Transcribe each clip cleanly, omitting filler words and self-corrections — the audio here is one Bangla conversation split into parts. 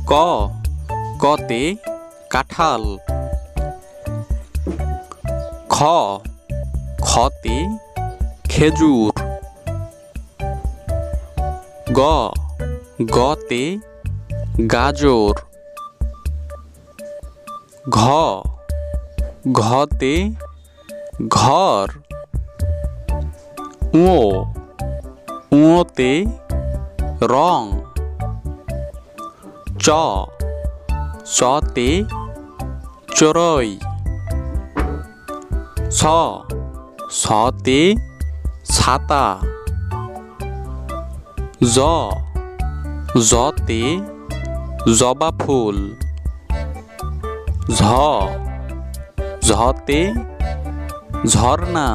ক কতে কাঁঠাল। খ খতে খেজুর। গ গতে গাজর। ঘ ঘতে ঘর। ও উঁতে রং। চ চতে চড়ুই। ছ ছতে ছাতা। জ জতে জবা ফুল। ঝ ঝতে ঝর্ণা।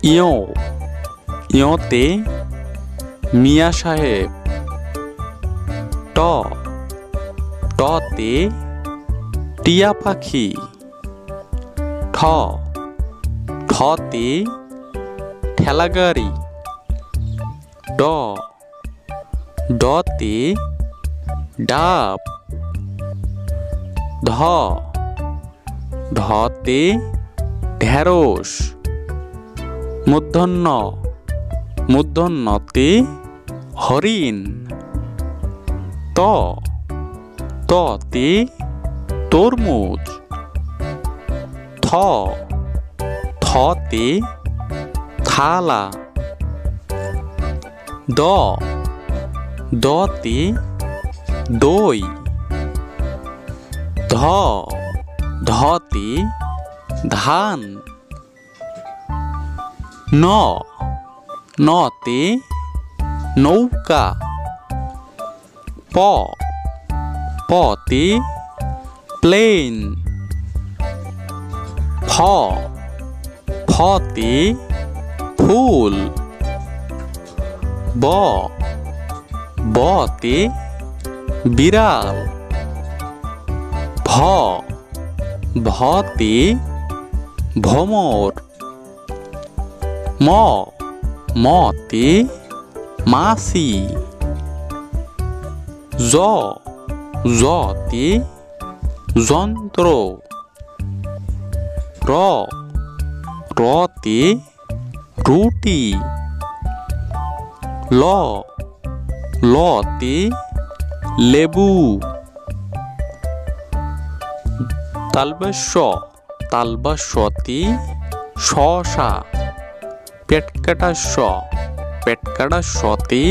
ইয় ইয়তে মিয়া সাহেব। ট টতে টিয়া পাখি। ঠ ঠতে ঠেলাগাড়ি। ড ডতে ডাব। ধ ঢতে ঢেঁড়স। মূর্ধন্য মূর্ধন্যতে হরিণ। ত ততে তরমুজ। থ থতে থালা। দ দতে দই। ধ ধতে ধান। ন নতে নৌকা। প পতে প্লেন। ফ ফতে ফুল। ব বতে বিড়াল। ভ ভতে ভ্রমর। ম মতে মাছি। জ জতে যন্ত্র। র রতে রুটি। ল লতে লেবু। তালব্য তালব্যতে শসা। পেটকাটা স পেটকাটা সতে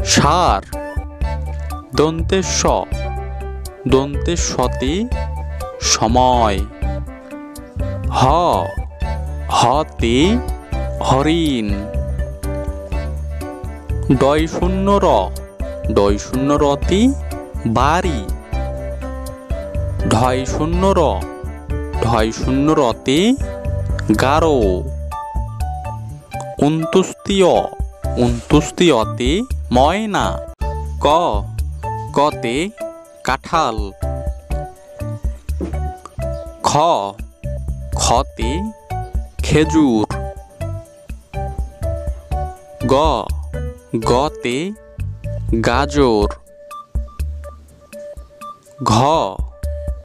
সার। দন্তেশ দন্তেশতে সময়। হ হতে হরিণ। ডয় শূন্য র ডয় শূন্য রতে বাড়ি। ঢয় শূন্য র ঢয় শূন্য রতে গারো। উন্তুস্তীয়তে ময়না। ক কতে কাঁঠাল। খ খতে খেজুর। গ গতে গাজর। ঘ